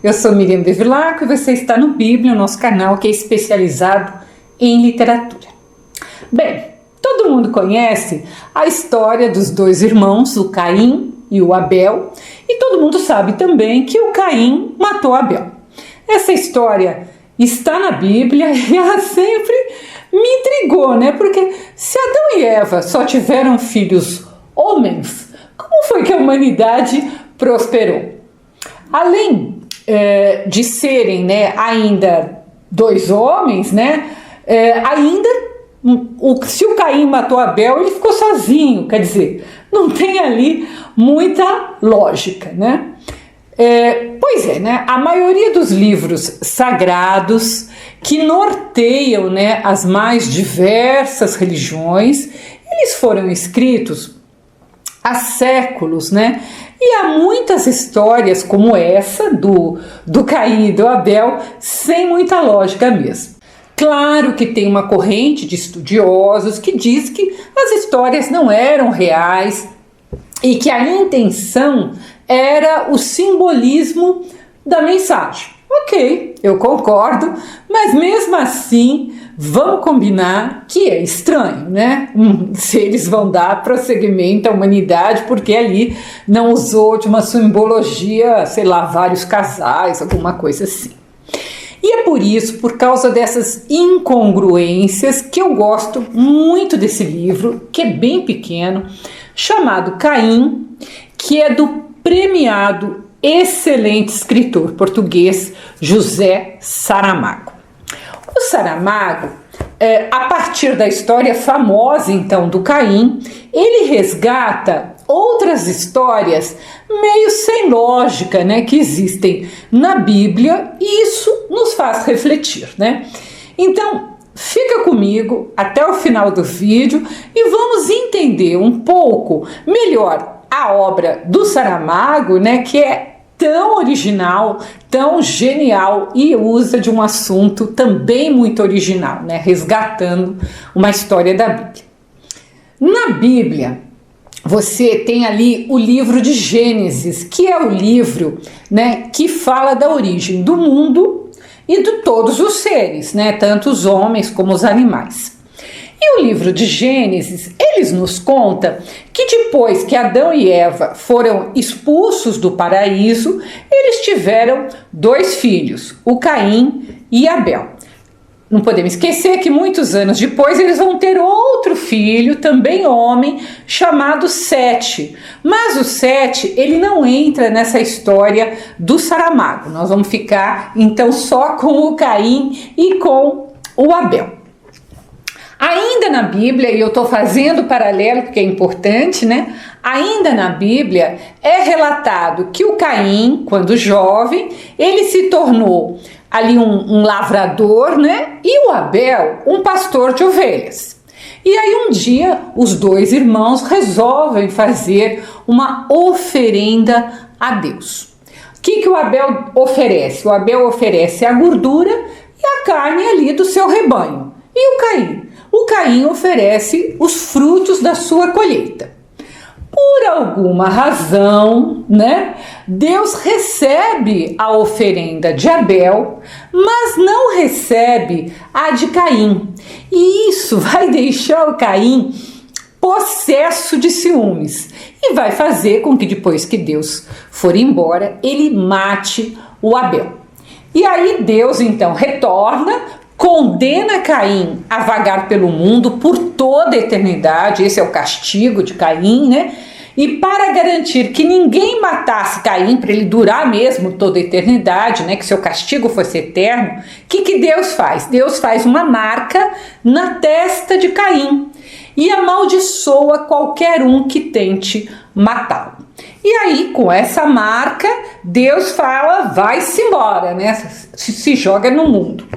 Eu sou Miriam Bevilacqua e você está no Bíblia, o nosso canal que é especializado em literatura. Bem, todo mundo conhece a história dos dois irmãos, o Caim e o Abel, e todo mundo sabe também que o Caim matou Abel. Essa história está na Bíblia e ela sempre me intrigou, né? Porque se Adão e Eva só tiveram filhos homens, como foi que a humanidade prosperou? Além de serem, né, ainda dois homens, né, se o Caim matou Abel, ele ficou sozinho, quer dizer, não tem ali muita lógica, né? Pois é, né? A maioria dos livros sagrados que norteiam, né, as mais diversas religiões, eles foram escritos há séculos, né? E há muitas histórias como essa do Caim e do Abel sem muita lógica mesmo. Claro que tem uma corrente de estudiosos que diz que as histórias não eram reais e que a intenção era o simbolismo da mensagem. Ok, eu concordo, mas mesmo assim vamos combinar que é estranho, né? Se eles vão dar prosseguimento à humanidade porque ali não usou de uma simbologia, sei lá, vários casais, alguma coisa assim. E é por isso, por causa dessas incongruências, que eu gosto muito desse livro, que é bem pequeno, chamado Caim, que é do premiado excelente escritor português José Saramago. O Saramago, a partir da história famosa então do Caim, ele resgata outras histórias meio sem lógica, né, que existem na Bíblia, e isso nos faz refletir, né? Então, fica comigo até o final do vídeo e vamos entender um pouco melhor a obra do Saramago, né, que é tão original, tão genial e usa de um assunto também muito original, né, resgatando uma história da Bíblia. Na Bíblia, você tem ali o livro de Gênesis, que é o livro, né, que fala da origem do mundo e de todos os seres, né, tanto os homens como os animais. E o livro de Gênesis, eles nos conta que depois que Adão e Eva foram expulsos do paraíso, eles tiveram dois filhos, o Caim e Abel. Não podemos esquecer que muitos anos depois eles vão ter outro filho, também homem, chamado Sete. Mas o Sete, ele não entra nessa história do Saramago. Nós vamos ficar então só com o Caim e com o Abel. Ainda na Bíblia, e eu estou fazendo paralelo porque é importante, né? Ainda na Bíblia é relatado que o Caim, quando jovem, ele se tornou ali um lavrador, né? E o Abel, um pastor de ovelhas. E aí um dia os dois irmãos resolvem fazer uma oferenda a Deus. O que o Abel oferece? O Abel oferece a gordura e a carne ali do seu rebanho. E o Caim? O Caim oferece os frutos da sua colheita. Por alguma razão, né, Deus recebe a oferenda de Abel, mas não recebe a de Caim. E isso vai deixar o Caim possesso de ciúmes e vai fazer com que depois que Deus for embora, ele mate o Abel. E aí Deus então retorna, condena Caim a vagar pelo mundo por toda a eternidade. Esse é o castigo de Caim, né? E para garantir que ninguém matasse Caim, para ele durar mesmo toda a eternidade, né? Que seu castigo fosse eterno, o que Deus faz? Deus faz uma marca na testa de Caim e amaldiçoa qualquer um que tente matá-lo. E aí, com essa marca, Deus fala, vai-se embora, né? Se joga no mundo.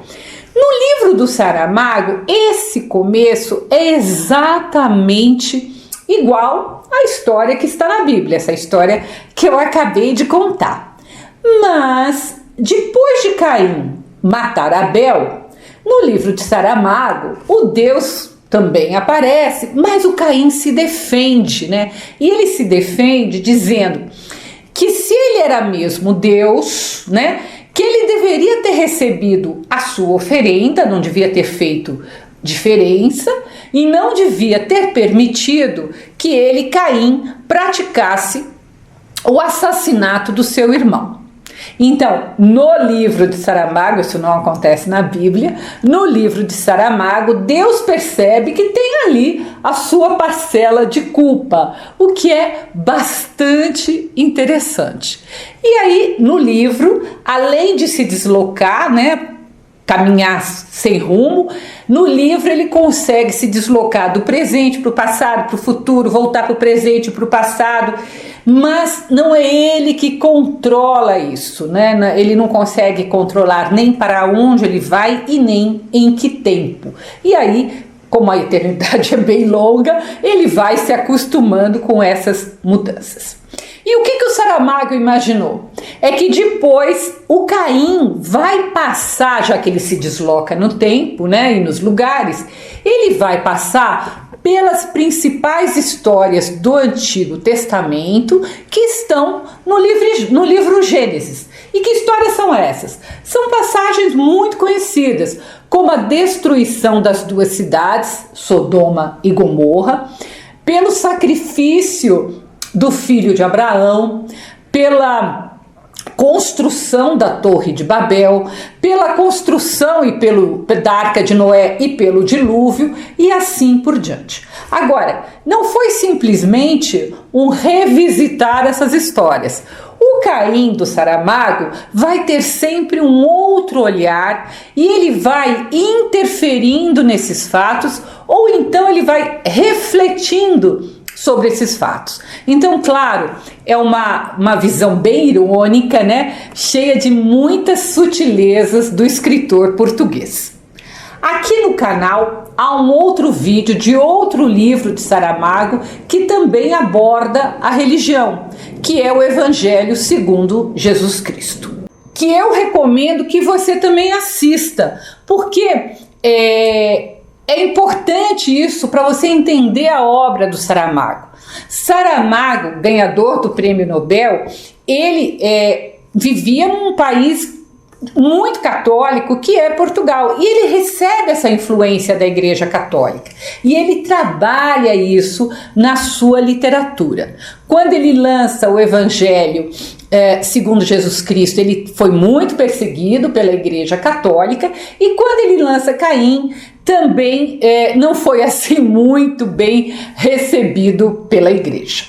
No livro do Saramago, esse começo é exatamente igual à história que está na Bíblia, essa história que eu acabei de contar. Mas, depois de Caim matar Abel, no livro de Saramago, o Deus também aparece, mas o Caim se defende, né? E ele se defende dizendo que se ele era mesmo Deus, né? que ele deveria ter recebido a sua oferenda, não devia ter feito diferença e não devia ter permitido que ele, Caim, praticasse o assassinato do seu irmão. Então, no livro de Saramago, isso não acontece na Bíblia, no livro de Saramago, Deus percebe que tem ali a sua parcela de culpa, o que é bastante interessante. E aí, no livro, além de se deslocar, caminhar sem rumo, no livro ele consegue se deslocar do presente para o passado, para o futuro, voltar para o presente, para o passado, mas não é ele que controla isso, Ele não consegue controlar nem para onde ele vai e nem em que tempo. E aí, como a eternidade é bem longa, ele vai se acostumando com essas mudanças. E o que o Saramago imaginou? É que depois o Caim vai passar, já que ele se desloca no tempo, e nos lugares, ele vai passar pelas principais histórias do Antigo Testamento que estão no livro Gênesis. E que histórias são essas? São passagens muito conhecidas, como a destruição das duas cidades, Sodoma e Gomorra, pelo sacrifício do filho de Abraão, pela construção da Torre de Babel, pela construção da Arca de Noé e pelo dilúvio e assim por diante. Agora, não foi simplesmente um revisitar essas histórias. O Caim do Saramago vai ter sempre um outro olhar e ele vai interferindo nesses fatos ou então ele vai refletindo sobre esses fatos. Então, claro, é uma visão bem irônica, cheia de muitas sutilezas do escritor português. Aqui no canal há um outro vídeo de outro livro de Saramago que também aborda a religião, que é o Evangelho segundo Jesus Cristo, que eu recomendo que você também assista, porque é importante isso para você entender a obra do Saramago. Saramago, ganhador do Prêmio Nobel, ele vivia num país muito católico, que é Portugal, e ele recebe essa influência da Igreja Católica e ele trabalha isso na sua literatura. Quando ele lança o Evangelho segundo Jesus Cristo, ele foi muito perseguido pela Igreja Católica, e quando ele lança Caim, também não foi assim muito bem recebido pela Igreja.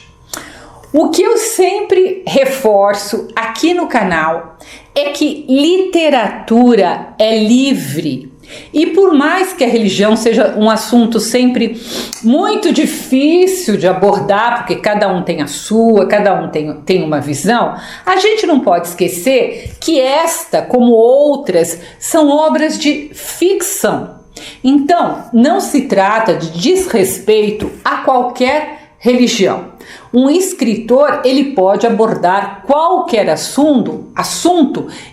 O que eu sempre reforço aqui no canal é que literatura é livre. E por mais que a religião seja um assunto sempre muito difícil de abordar, porque cada um tem a sua, cada um tem uma visão, a gente não pode esquecer que esta, como outras, são obras de ficção. Então, não se trata de desrespeito a qualquer religião. Um escritor, ele pode abordar qualquer assunto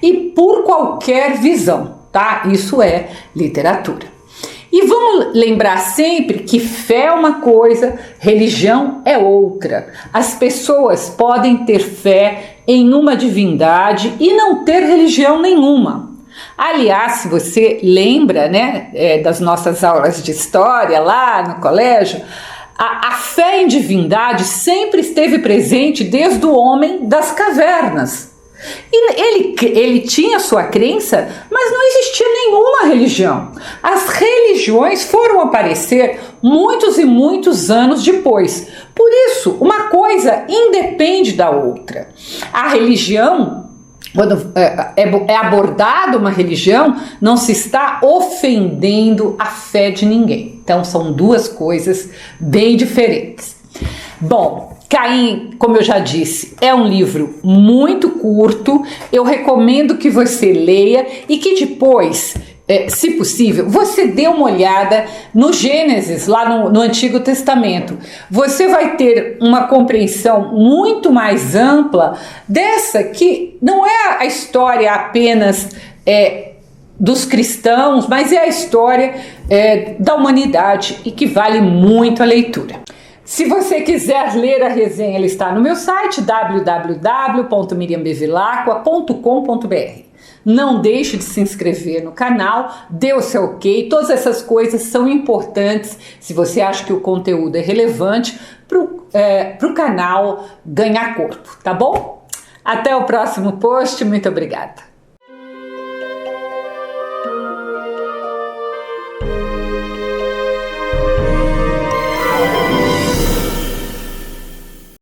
e por qualquer visão, tá? Isso é literatura. E vamos lembrar sempre que fé é uma coisa, religião é outra. As pessoas podem ter fé em uma divindade e não ter religião nenhuma. Aliás, se você lembra, das nossas aulas de história lá no colégio, a fé em divindade sempre esteve presente desde o homem das cavernas. E ele tinha sua crença, mas não existia nenhuma religião. As religiões foram aparecer muitos e muitos anos depois. Por isso, uma coisa independe da outra. A religião, quando é abordada uma religião, não se está ofendendo a fé de ninguém. Então são duas coisas bem diferentes. Bom, Caim, como eu já disse, é um livro muito curto. Eu recomendo que você leia e que depois, se possível, você dê uma olhada no Gênesis, lá no Antigo Testamento. Você vai ter uma compreensão muito mais ampla dessa, que não é a história apenas dos cristãos, mas é a história da humanidade e que vale muito a leitura. Se você quiser ler a resenha, ela está no meu site www.miriambevilacqua.com.br. Não deixe de se inscrever no canal, dê o seu ok, todas essas coisas são importantes se você acha que o conteúdo é relevante para o canal ganhar corpo, tá bom? Até o próximo post, muito obrigada!